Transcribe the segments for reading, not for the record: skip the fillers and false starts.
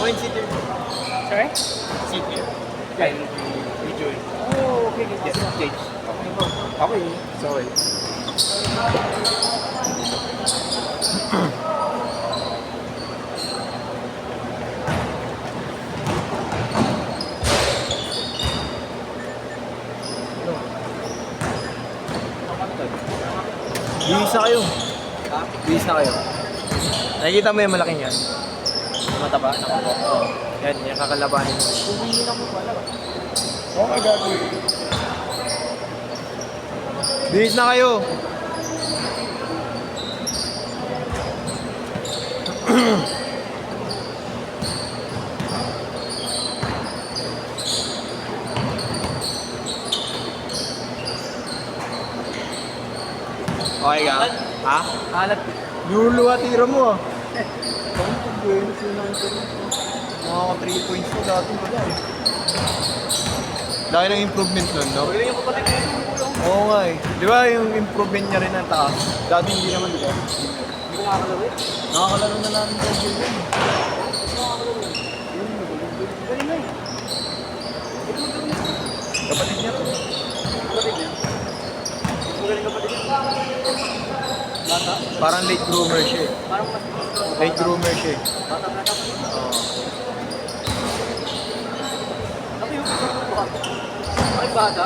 Point seat here. Sorry? Seat here. Kaya video eh. Oh, okay. Yes, stage. Okay. Sorry. Bihis na kayo. Bihis na kayo. Nakikita mo yung malaking yan? Yung mataba? Oo. Yan, yung kakalabanin mo. Uwiin ako pala. Oh my God. Bihis na kayo. Okay ka? Ha? Hanap. Luluwa tira mo ah. Bakit pag buhay na sila ng mga 3 points ko dati wala eh. Dahil ng improvement nun, no? Magaling yung kapatid ko yung ulo. Oo nga eh. Di ba yung improvement niya rin ang taas? Dati hindi naman, di ba? Hindi ko makakalaro eh. Nakakalaro na namin ng game yun. Galing na eh. Kapatid niya to. Kapatid niya. Magaling kapatid niya. Bata. Parang late groomer siya eh. Parang mas Late groomer siya eh. bata na kapatid. Oo. Ano yung bata? Ay bata.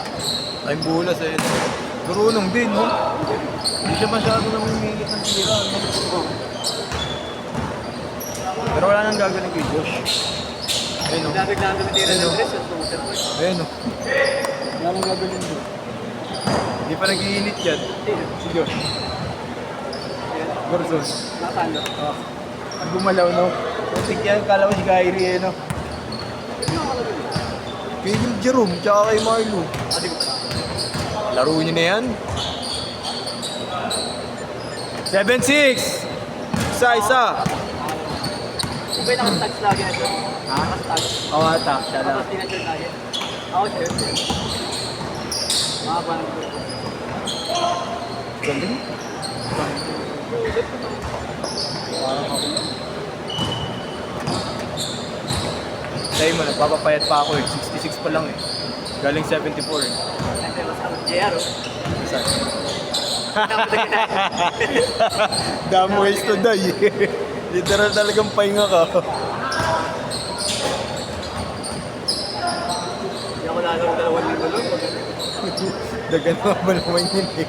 Ay bulas eh. Durunong din, no? Hindi siya masyado namimilit ng tira, no? Pero wala nang gagaling kay Josh. Ayun, no? Nabiglaan kami tira ng dress. Ayun, no? Wala nang gagaling doon. Hindi pa nag-iinit yan. Si Josh. Gorson. Nakakalo. Ah. Ang gumalaw, no? Putik yan, kala ko si Kyrie, eh, no? Kay Jerome, tsaka kay Marlo. Adi ko pa. Laro niyo na yan. 7-6! Isa. Iba yung nakatags lagi na ito. Ha? Nakatags. Oo, ata. Siya lang. Tapos tinasyon lagi. Ako sir. Mga parang grupo. Galing. Dahil mo, nagpapapayat pa ako eh. 66 pa lang eh. Galing 74 eh. Siyempre, mas kami JR oh. Saan? Nakatags na. Damn ways to die eh. Literal talagang pahinga ka. Hindi ako lalaro 2,000 lang. Dagan naman naman yun eh.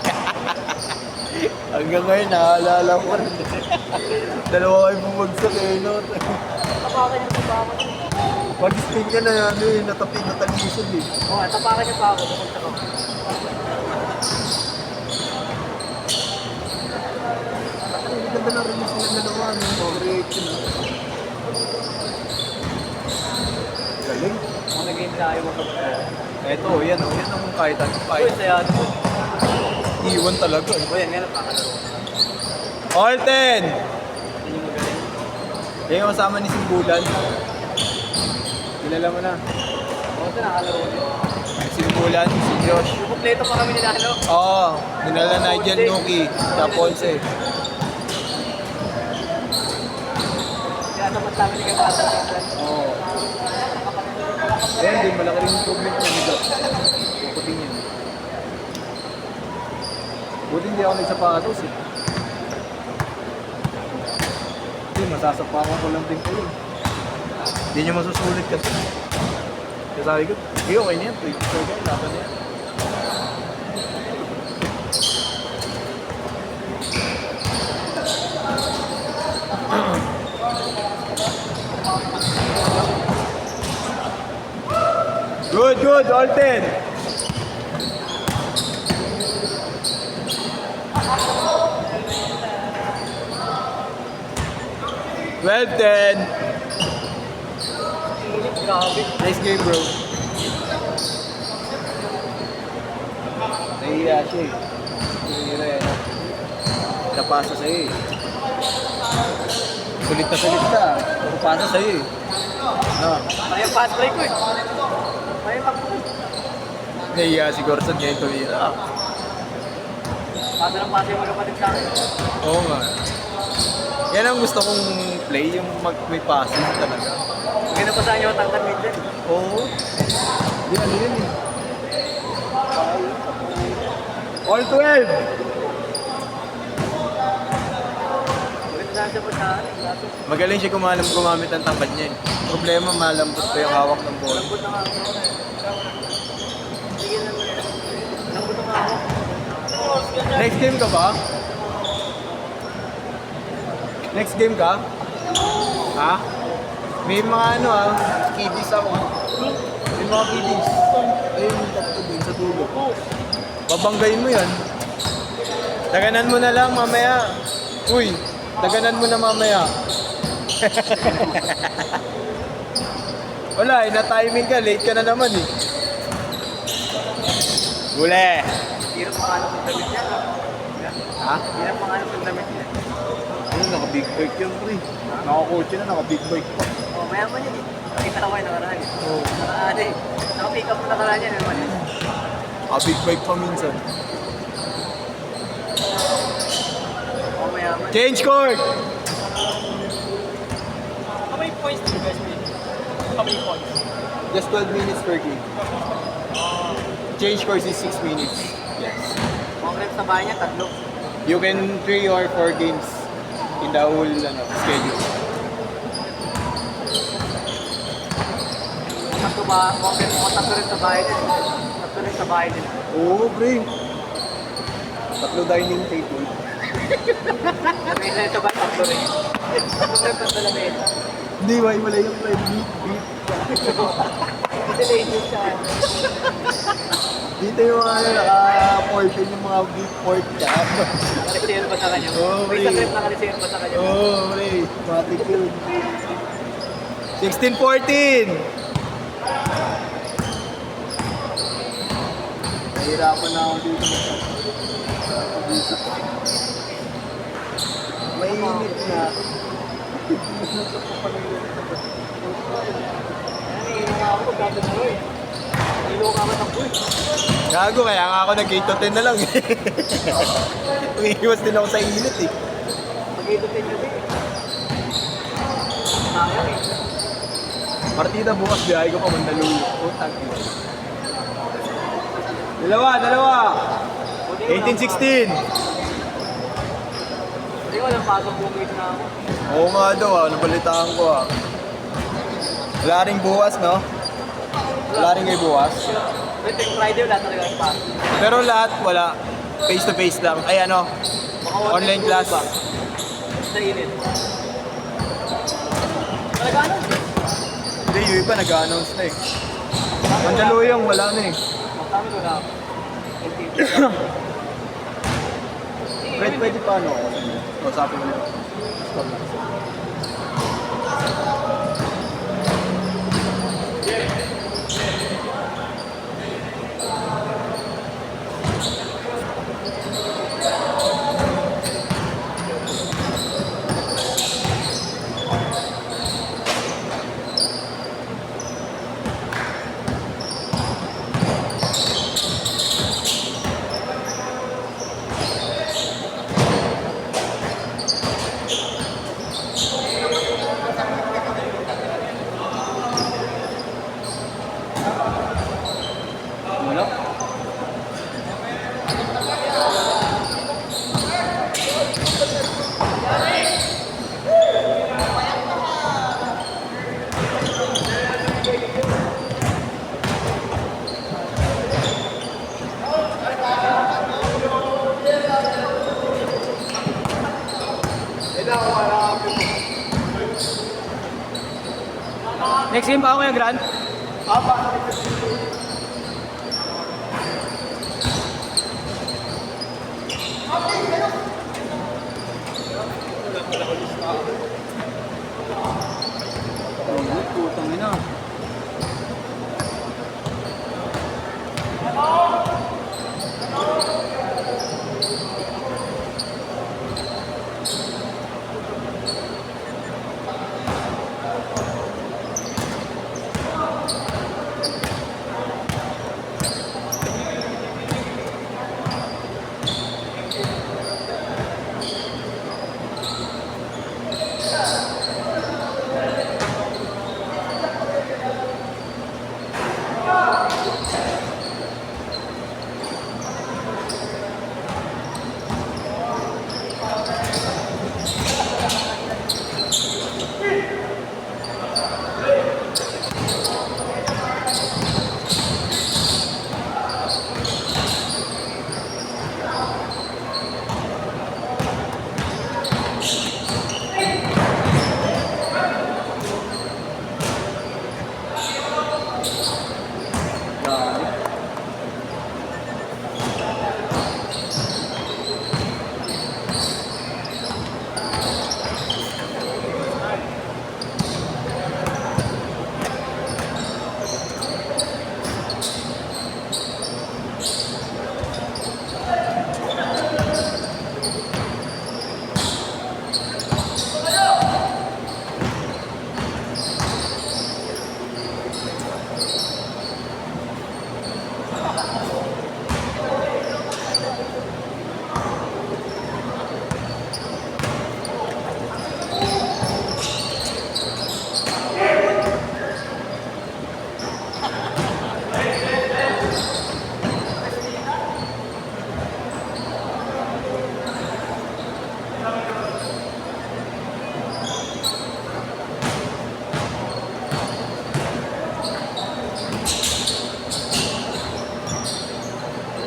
Hanggang ngayon, naalala ko rin. Dalawa kayo bumagsak eh, no? Tapakan niya pa ako. Pag-spin ka na, ano eh, natalisod eh. Oo, tapakan niya pa ako. Pumunta ko. Ang ganda na rin sila dalawa, no? Reaction, no? Galing. Kung nag-game tayo magkabata. Eto, yan, oh. Yan ang kahit ano. Uy, Kahit saya ito. iwan talaga eh. O yan, nga napakalaro. Alten! Hindi niyo magaling. Yan yung kasama ni Simbulan. Kilala mo na. Oo, ito nakalaro niyo. Simbulan, si Josh. Yung kompleto pa kami nila, ano? Oo, nilala Nigel Nuki, sa Ponce. Kaya tapat namin ni Kabata. Oo. Ayan din, malaki rin improvement niya ni Josh. Puputing yun. Buti hindi ako nagsapatos eh. Hindi, masasapakan ko lang din kayo. Hindi niyo masusulit kasi. Kaya sabi ko, okay na yan. Okay, laban na yan. Good, Alten! Well, 10. Grabe. Nice game, bro. Nahiya siya eh. Sinira yan. Napasa sa'yo eh. Sulit ka. Napasa sa'yo eh. No. Kaya fast break ko eh. Kaya mag-break. Nahiya si Gorson ngayon tumira. Pasa ng pasa yung magkapatid sa akin. Oo nga. Yan ang gusto kong play, yung may passing talaga. Hindi na pa sa inyo tangkad dyan. Oo. Di ano yun eh. All 12! Ulit na siya pa sa akin. Magaling siya gumamit ng tangkad niya eh. Problema, malambot pa yung hawak ng bola. Lambot na nga ako. Sige na. Lambot na nga ako. Next game ka ba? Next game ka? Ha? May mga ano kiddies ako. May mga kiddies. Ayun yung tatlo din sa tulo. Babanggayin mo yan. Daganan mo na lang mamaya. Uy, daganan mo na mamaya. Wala, na-timing ka. Late ka na naman eh. Huli! Hirap pangalan ng damit niya. Ha? Hirap pangalan ng damit niya. Ano, naka-big bike yan, pre. Naka-coach na, naka-big bike pa. Oh, mayaman yun eh. Nakita ko kayo nakaraan eh. Oo. Nakaraan eh. Naka-pick up mo nakaraan yan. Naman eh. Naka-big bike pa minsan. Oh, mayaman. Change court! How many points do you guys make? How many points? Just 12 minutes per game. Change course is 6 minutes. Yes. Mga reps sa bahay niya, tatlo. You can 3 or 4 games in the whole schedule. Tatlo ba? Mga reps, mga tatlo rin sa bahay din. Tatlo rin sa bahay din. Oo, pre. Tatlo dining table. May isa ito ba? Tatlo rin. Tatlo rin sa lamesa. Hindi, wala yung play. Beef. Kasi ladies siya. Dito yung naka-portion yung mga beef pork chop. Nakalisir ba sa kanya? Oo, May pre. isa rin nakalisir ba sa kanya? Oo, pre. Matik yun. 16-14! Nahirapan na ako dito. Mainit na. Ano nga ako pagkakit na rin. Ilo ka matakbo eh. Gago, kaya nga ako nag-8 to 10 na lang eh. Umiiwas din ako sa init eh. Mag-ilutin nyo din. Sayang eh. Partida bukas, biyahe ko pa Mandaluyong. Oh, tagi. Dalawa. 18-16. Hindi ko lang pasok bukid na ako. Oo nga daw nabalitaan ko Wala ring bukas, no? Wala rin kayo bukas. Wait, yung Friday wala talaga yung pasok. Pero lahat wala. Face to face lang. Ay ano, Baka online class. ba? Sa init. Talaga ano? Hindi, yung iba nag-announce na eh. Mandaluyong, wala na eh. Magkami ko na ako. Pwede pa ano? Usapin mo nito. Stop lang. Wala. Next game pa ako yung Grand? Putang ina.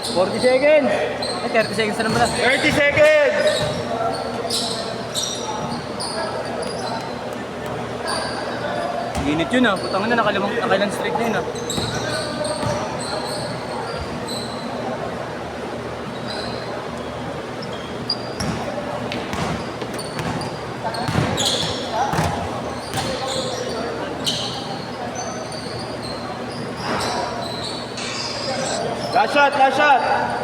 40 seconds! Ay, 30 seconds na naman na. 30 seconds! Init yun ah. Putang na, nakailang streak na yun ah. Last shot, last shot!